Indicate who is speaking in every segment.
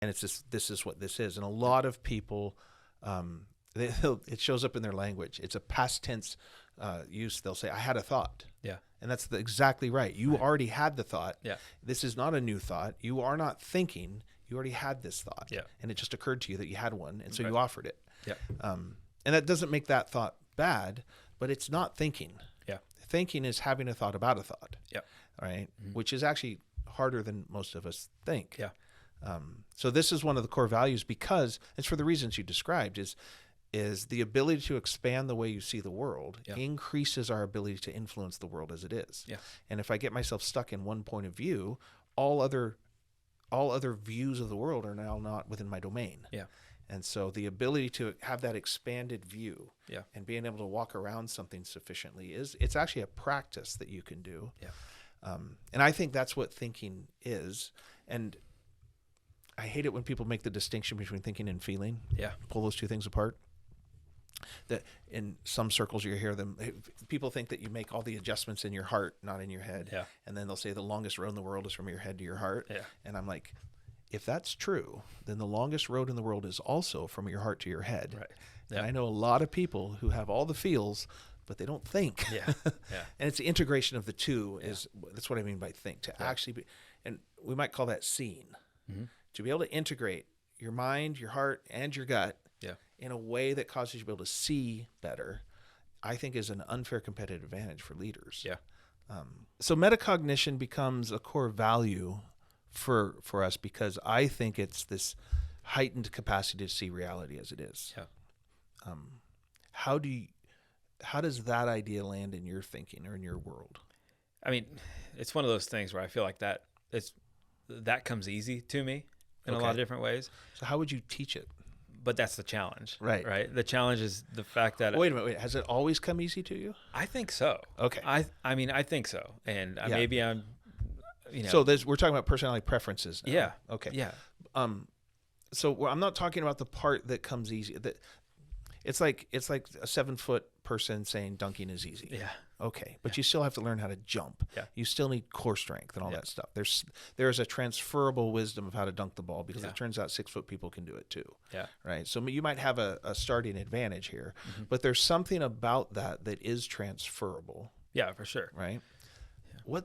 Speaker 1: and it's this is what this is. And a lot of people, it shows up in their language. It's a past tense use. They'll say, I had a thought.
Speaker 2: Yeah.
Speaker 1: And that's exactly right. You already had the thought.
Speaker 2: Yeah.
Speaker 1: This is not a new thought. You are not thinking. You already had this thought.
Speaker 2: Yeah.
Speaker 1: And it just occurred to you that you had one. And so you offered it.
Speaker 2: Yeah.
Speaker 1: And that doesn't make that thought bad, but it's not thinking.
Speaker 2: Yeah.
Speaker 1: Thinking is having a thought about a thought.
Speaker 2: Yeah.
Speaker 1: Right. Mm-hmm. Which is actually harder than most of us think.
Speaker 2: Yeah.
Speaker 1: So this is one of the core values, because it's for the reasons you described, is the ability to expand the way you see the world increases our ability to influence the world as it is.
Speaker 2: Yeah.
Speaker 1: And if I get myself stuck in one point of view, all other views of the world are now not within my domain.
Speaker 2: Yeah.
Speaker 1: And so the ability to have that expanded view and being able to walk around something sufficiently it's actually a practice that you can do.
Speaker 2: Yeah.
Speaker 1: And I think that's what thinking is. And I hate it when people make the distinction between thinking and feeling.
Speaker 2: Yeah.
Speaker 1: Pull those two things apart. That in some circles you hear them, people think that you make all the adjustments in your heart, not in your head.
Speaker 2: Yeah.
Speaker 1: And then they'll say the longest road in the world is from your head to your heart.
Speaker 2: Yeah.
Speaker 1: And I'm like, if that's true, then the longest road in the world is also from your heart to your head.
Speaker 2: Right.
Speaker 1: And
Speaker 2: Yeah.
Speaker 1: I know a lot of people who have all the feels, but they don't think.
Speaker 2: Yeah. Yeah.
Speaker 1: And it's the integration of the two that's what I mean by think, to actually be, and we might call that seeing, to be able to integrate your mind, your heart, and your gut in a way that causes you to be able to see better, I think is an unfair competitive advantage for leaders.
Speaker 2: Yeah.
Speaker 1: So metacognition becomes a core value for us, because I think it's this heightened capacity to see reality as it is.
Speaker 2: Yeah.
Speaker 1: How does that idea land in your thinking or in your world?
Speaker 2: I mean, it's one of those things where I feel like that comes easy to me in a lot of different ways.
Speaker 1: So how would you teach it?
Speaker 2: But that's the challenge.
Speaker 1: Right.
Speaker 2: Right. The challenge is the fact that
Speaker 1: Wait a minute. Has it always come easy to you?
Speaker 2: I think so.
Speaker 1: Okay.
Speaker 2: I mean, I think so. And maybe I'm,
Speaker 1: So we're talking about personality preferences now.
Speaker 2: Yeah.
Speaker 1: Okay.
Speaker 2: Yeah.
Speaker 1: So I'm not talking about the part that comes easy. That it's like a 7-foot person saying dunking is easy.
Speaker 2: Yeah.
Speaker 1: Okay, but you still have to learn how to jump.
Speaker 2: Yeah.
Speaker 1: You still need core strength and all that stuff. There's a transferable wisdom of how to dunk the ball, because it turns out 6-foot people can do it too.
Speaker 2: Yeah.
Speaker 1: Right. So you might have a starting advantage here, but there's something about that is transferable.
Speaker 2: Yeah, for sure.
Speaker 1: Right. Yeah.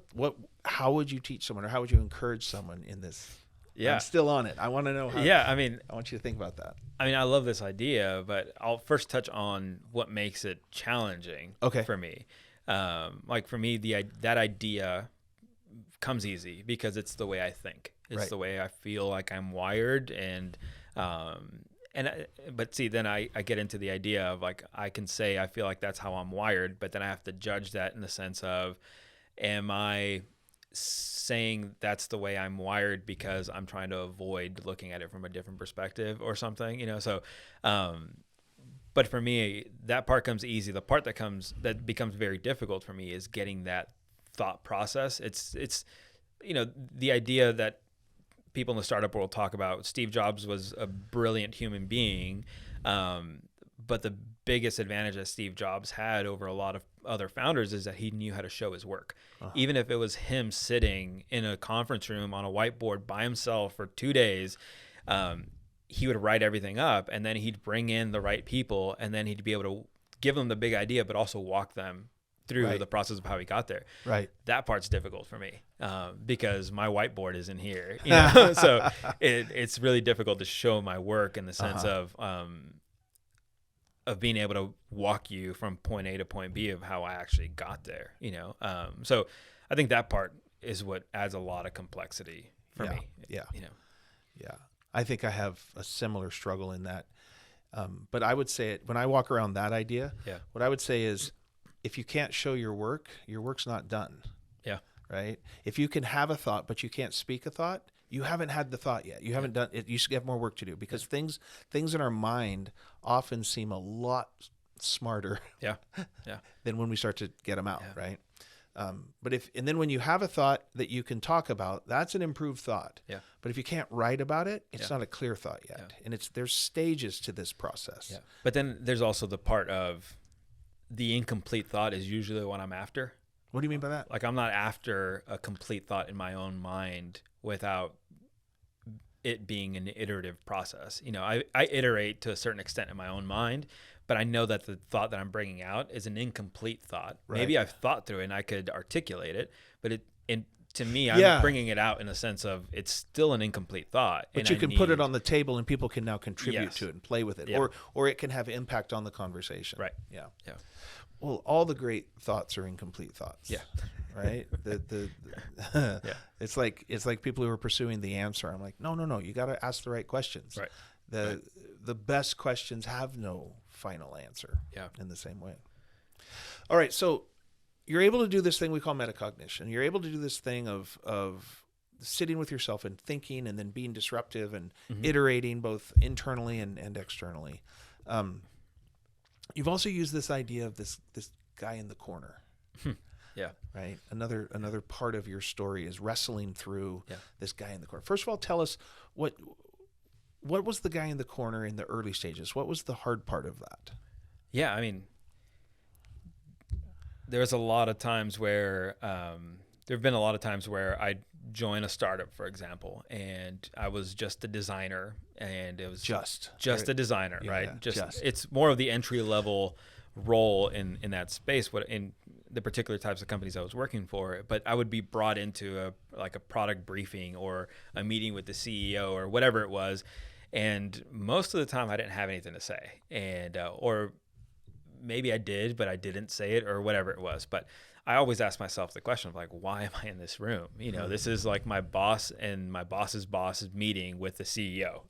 Speaker 1: How would you teach someone, or how would you encourage someone in this?
Speaker 2: Yeah.
Speaker 1: I'm still on it. I want to know how.
Speaker 2: Yeah. I mean,
Speaker 1: I want you to think about that.
Speaker 2: I mean, I love this idea, but I'll first touch on what makes it challenging for me. Like for me, that idea comes easy because it's the way I think. It's the way I feel like I'm wired. But see, then I get into the idea of like, I can say, I feel like that's how I'm wired, but then I have to judge that in the sense of, am I saying that's the way I'm wired because I'm trying to avoid looking at it from a different perspective or something, So, but for me, that part comes easy. The part that becomes very difficult for me is getting that thought process. It's the idea that people in the startup world talk about. Steve Jobs was a brilliant human being, but the biggest advantage that Steve Jobs had over a lot of other founders is that he knew how to show his work. Even if it was him sitting in a conference room on a whiteboard by himself for 2 days, he would write everything up, and then he'd bring in the right people, and then he'd be able to give them the big idea, but also walk them through the process of how he got there. Right. That part's difficult for me because my whiteboard is in here. So it's really difficult to show my work in the sense of being able to walk you from point A to point B of how I actually got there. So I think that part is what adds a lot of complexity for me.
Speaker 1: Yeah. I think I have a similar struggle in that. But I would say when I walk around that idea, what I would say is, if you can't show your work's not done. Yeah. Right. If you can have a thought, but you can't speak a thought, you haven't had the thought yet. You haven't done it. You should have more work to do, because things in our mind often seem a lot smarter than when we start to get them out. Yeah. Right. But then when you have a thought that you can talk about, that's an improved thought. Yeah. But if you can't write about it, it's not a clear thought yet. Yeah. And there's stages to this process. Yeah.
Speaker 2: But then there's also the part of the incomplete thought is usually what I'm after.
Speaker 1: What do you mean by that?
Speaker 2: Like, I'm not after a complete thought in my own mind without it being an iterative process. I iterate to a certain extent in my own mind, but I know that the thought that I'm bringing out is an incomplete thought. Right. Maybe I've thought through it and I could articulate it, but to me, I'm bringing it out in a sense of it's still an incomplete thought.
Speaker 1: But you can put it on the table and people can now contribute to it and play with it.
Speaker 2: Yeah.
Speaker 1: Or it can have impact on the conversation.
Speaker 2: Right.
Speaker 1: Yeah.
Speaker 2: Yeah.
Speaker 1: Well, all the great thoughts are incomplete thoughts.
Speaker 2: Yeah.
Speaker 1: Right.
Speaker 2: Yeah.
Speaker 1: It's like people who are pursuing the answer. I'm like, no. You got to ask the right questions.
Speaker 2: Right.
Speaker 1: The best questions have no final answer.
Speaker 2: Yeah.
Speaker 1: In the same way. All right. So you're able to do this thing we call metacognition. You're able to do this thing of sitting with yourself and thinking and then being disruptive and iterating both internally and externally. You've also used this idea of this guy in the corner.
Speaker 2: Yeah.
Speaker 1: Right. Another part of your story is wrestling through this guy in the corner. First of all, tell us what was the guy in the corner in the early stages? What was the hard part of that?
Speaker 2: Yeah. I mean, there's a lot of times where there have been a lot of times where I'd join a startup, for example, and I was just a designer, and it was just a designer, right?
Speaker 1: Yeah,
Speaker 2: just it's more of the entry level role in that space. What in the particular types of companies I was working for, but I would be brought into a product briefing or a meeting with the CEO or whatever it was, and most of the time I didn't have anything to say, and or maybe I did, but I didn't say it or whatever it was. But I always ask myself the question of like, why am I in this room? This is like my boss and my boss's boss is meeting with the CEO,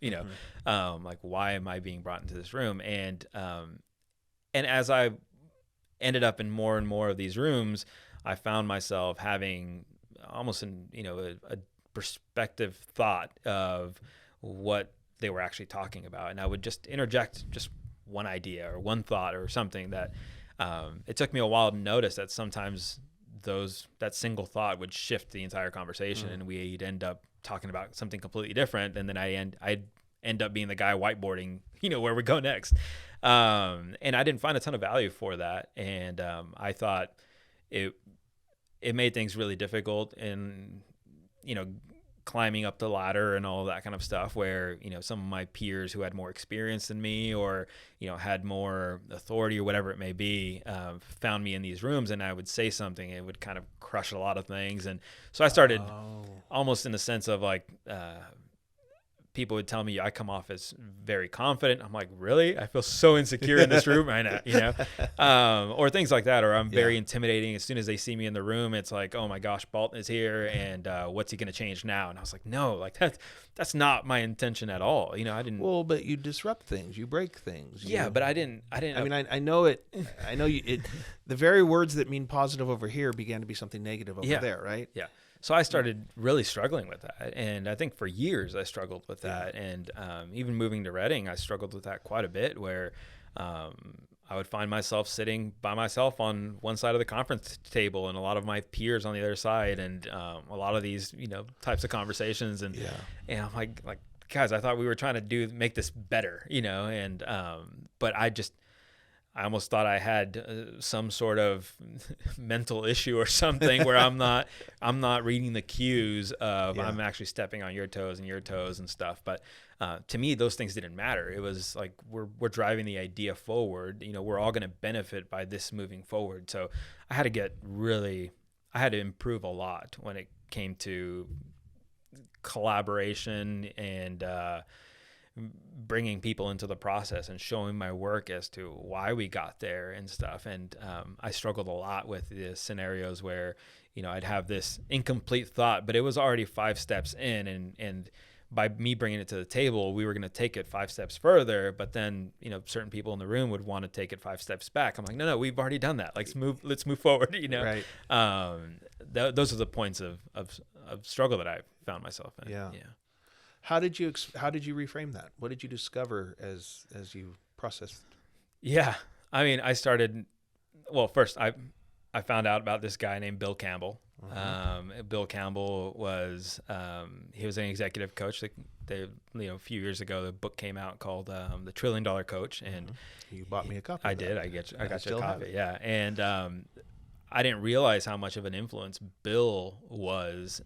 Speaker 2: like, why am I being brought into this room? And as I ended up in more and more of these rooms, I found myself having almost a perspective thought of what they were actually talking about. And I would just interject just one idea or one thought or something that it took me a while to notice that sometimes that single thought would shift the entire conversation and we'd end up talking about something completely different. And then I'd end up being the guy whiteboarding, where we go next. And I didn't find a ton of value for that. And I thought it made things really difficult and, climbing up the ladder and all that kind of stuff where, some of my peers who had more experience than me or, had more authority or whatever it may be, found me in these rooms and I would say something, it would kind of crush a lot of things. And so I started almost in the sense of like, people would tell me I come off as very confident. I'm like, really? I feel so insecure in this room right now, or things like that. Or I'm very intimidating. As soon as they see me in the room, it's like, oh my gosh, Balton is here, and what's he going to change now? And I was like, no, like that's not my intention at all. I didn't.
Speaker 1: Well, but you disrupt things, you break things.
Speaker 2: But I didn't.
Speaker 1: I mean, I know it. I know you. The very words that mean positive over here began to be something negative over there, right?
Speaker 2: Yeah. So I started really struggling with that. And I think for years I struggled with that. And even moving to Reading, I struggled with that quite a bit where I would find myself sitting by myself on one side of the conference table and a lot of my peers on the other side and a lot of these, types of conversations. And I'm like, guys, I thought we were trying to make this better, and but I almost thought I had some sort of mental issue or something where I'm not reading the cues of I'm actually stepping on your toes and stuff. But to me, those things didn't matter. It was like we're driving the idea forward. We're all going to benefit by this moving forward. So I had to improve a lot when it came to collaboration and bringing people into the process and showing my work as to why we got there and stuff. And I struggled a lot with the scenarios where, I'd have this incomplete thought, but it was already 5 steps in. And by me bringing it to the table, we were going to take it 5 steps further. But then, certain people in the room would want to take it 5 steps back. I'm like, no, we've already done that. Let's move forward,
Speaker 1: Right.
Speaker 2: Those are the points of struggle that I found myself in.
Speaker 1: Yeah. How did you reframe that? What did you discover as you processed?
Speaker 2: Yeah, I mean, first I found out about this guy named Bill Campbell. Bill Campbell was he was an executive coach. A few years ago, the book came out called The $1 Trillion Coach, and
Speaker 1: you bought me a copy.
Speaker 2: I did. I got you a copy. Yeah, and I didn't realize how much of an influence Bill was,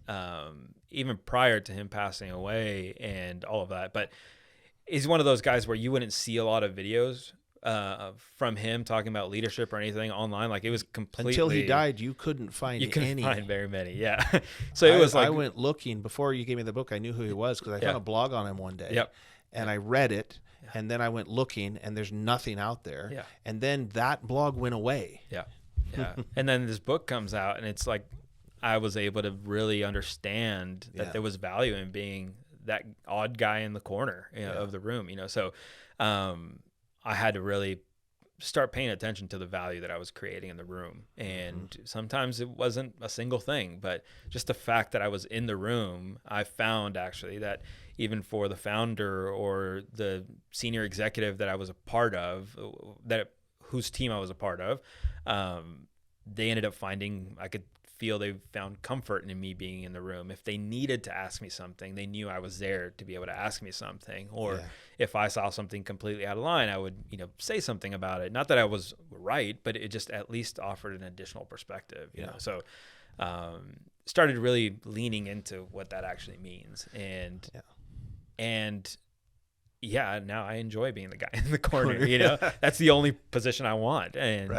Speaker 2: even prior to him passing away and all of that. But he's one of those guys where you wouldn't see a lot of videos from him talking about leadership or anything online. Like, it was completely,
Speaker 1: until he died, you couldn't find any.
Speaker 2: Find very many. Yeah. So it was like,
Speaker 1: I went looking before you gave me the book. I knew who he was because I found a blog on him one day.
Speaker 2: Yep.
Speaker 1: And I read it, and then I went looking, and there's nothing out there.
Speaker 2: Yeah.
Speaker 1: And then that blog went away.
Speaker 2: Yeah. Yeah. And then this book comes out, and it's like I was able to really understand that there was value in being that odd guy in the corner of the room, So I had to really start paying attention to the value that I was creating in the room. And sometimes it wasn't a single thing, but just the fact that I was in the room, I found actually that even for the founder or the senior executive that I was a part of, whose team I was a part of, they ended up finding, I could feel they found comfort in me being in the room. If they needed to ask me something, they knew I was there to be able to ask me something. Or if I saw something completely out of line, I would, say something about it. Not that I was right, but it just at least offered an additional perspective, you know? So, started really leaning into what that actually means. And now I enjoy being the guy in the corner, that's the only position I want. And,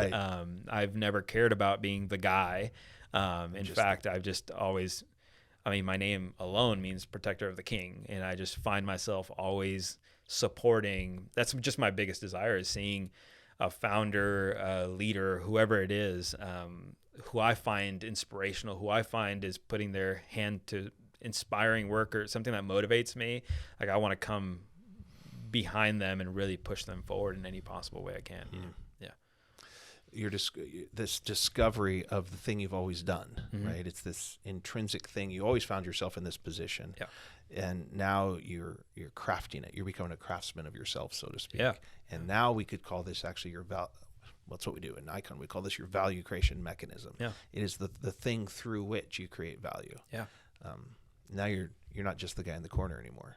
Speaker 2: I've never cared about being the guy. In fact, I've just always, my name alone means protector of the king. And I just find myself always supporting. That's just my biggest desire, is seeing a founder, a leader, whoever it is, who I find inspirational, who I find is putting their hand to inspiring work or something that motivates me. Like, I want to come behind them and really push them forward in any possible way I can.
Speaker 1: This discovery of the thing you've always done, right? It's this intrinsic thing. You always found yourself in this position, and now you're crafting it. You're becoming a craftsman of yourself, so to speak. And now we could call this actually your that's what we do in Icon. We call this your value creation mechanism. It is the thing through which you create value. Now you're not just the guy in the corner anymore.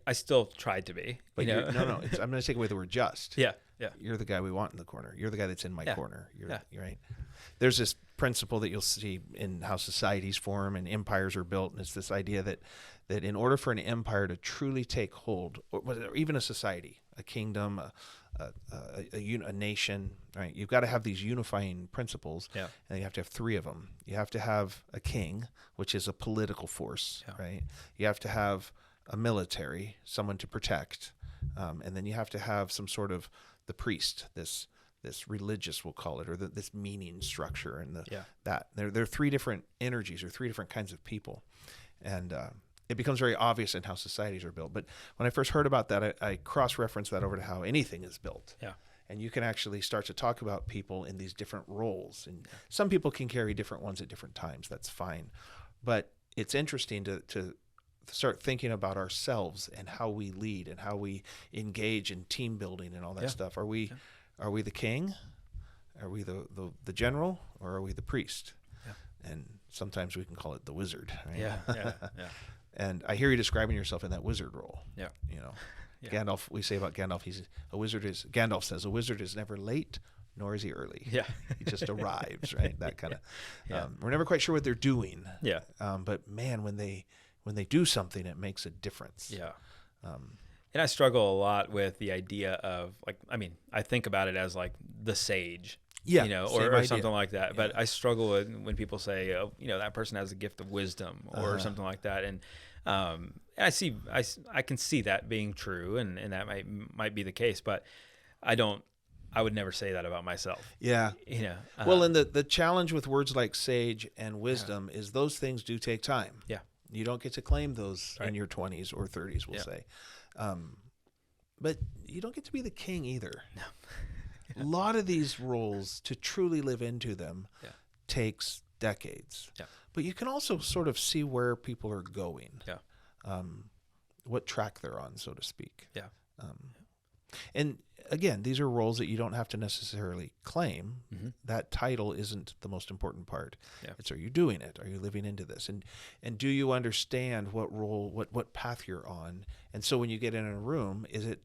Speaker 2: I still tried to be.
Speaker 1: But no. I'm going to take away the word just.
Speaker 2: Yeah.
Speaker 1: You're the guy we want in the corner. You're the guy that's in my corner. You're right. There's this principle that you'll see in how societies form and empires are built, and it's this idea that in order for an empire to truly take hold, or even a society, a kingdom, a nation, right? You've got to have these unifying principles, and you have to have three of them. You have to have a king, which is a political force, right? You have to have a military, someone to protect, and then you have to have some sort of the priest, this religious, we'll call it, or this meaning structure, and that there are three different energies or three different kinds of people, and it becomes very obvious in how societies are built. But when I first heard about that, I cross-referenced that over to how anything is built. And you can actually start to talk about people in these different roles, and some people can carry different ones at different times. That's fine, but it's interesting to start thinking about ourselves and how we lead and how we engage in team building and all that stuff. Are we the king? Are we the general, or are we the priest? And sometimes we can call it the wizard, right? And I hear you describing yourself in that wizard role. Gandalf, we say about Gandalf, Gandalf says a wizard is never late, nor is he early. He just arrives, right? That kind of we're never quite sure what they're doing. But man, when they do something, it makes a difference.
Speaker 2: And I struggle a lot with the idea of, like, I think about it as like the sage, or something like that. But I struggle with when people say, that person has a gift of wisdom or something like that. And I can see that being true, and that might be the case, but I would never say that about myself.
Speaker 1: Well, and the challenge with words like sage and wisdom is those things do take time. You don't get to claim those in your 20s or 30s, we'll say. But you don't get to be the king either. A lot of these roles, to truly live into them, takes decades. But you can also sort of see where people are going, what track they're on, so to speak. And again, these are roles that you don't have to necessarily claim. That title isn't the most important part. It's, are you doing it? Are you living into this? And do you understand what role, what path you're on? And so when you get in a room, is it,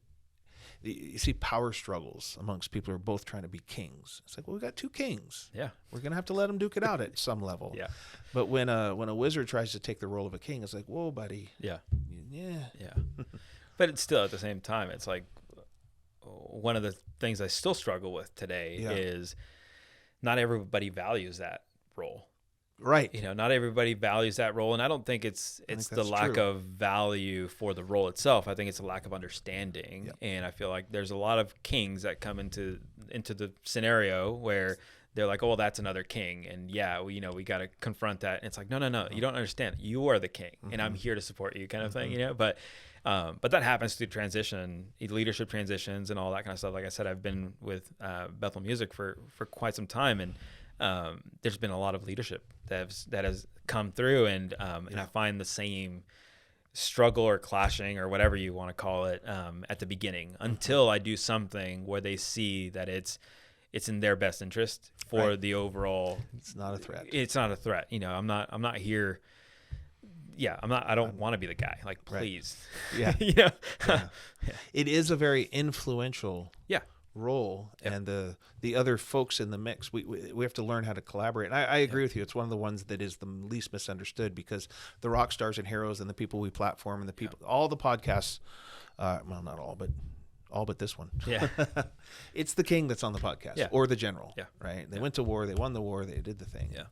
Speaker 1: you see power struggles amongst people who are both trying to be kings. It's like, well, we got two kings.
Speaker 2: Yeah.
Speaker 1: We're going to have to let them duke it out at some level.
Speaker 2: Yeah.
Speaker 1: But when a wizard tries to take the role of a king, it's like, whoa, buddy.
Speaker 2: Yeah.
Speaker 1: Yeah.
Speaker 2: Yeah. But it's still, at the same time, it's like one of the things I still struggle with today is not everybody values that role.
Speaker 1: Right.
Speaker 2: You know, not everybody values that role. And I don't think it's the lack of value for the role itself. I think it's a lack of understanding. Yep. And I feel like there's a lot of kings that come into the scenario where they're like, oh, well, that's another king. And we got to confront that. And it's like, no, you don't understand. You are the king and I'm here to support you kind of thing, But that happens through leadership transitions and all that kind of stuff. Like I said, I've been with Bethel Music for quite some time, and there's been a lot of leadership that has come through, and I find the same struggle or clashing or whatever you want to call it at the beginning until I do something where they see that it's in their best interest for the overall.
Speaker 1: It's not a threat.
Speaker 2: It's not a threat. I'm not here. Yeah, I don't want to be the guy. Like, please.
Speaker 1: Right. Yeah. Yeah. It is a very influential role, and the other folks in the mix, we have to learn how to collaborate. And I agree with you. It's one of the ones that is the least misunderstood, because the rock stars and heroes and the people we platform and the people, all the podcasts, well, not all, but all but this one.
Speaker 2: Yeah.
Speaker 1: It's the king that's on the podcast or the general.
Speaker 2: Yeah.
Speaker 1: Right. They went to war. They won the war. They did the thing.
Speaker 2: Yeah.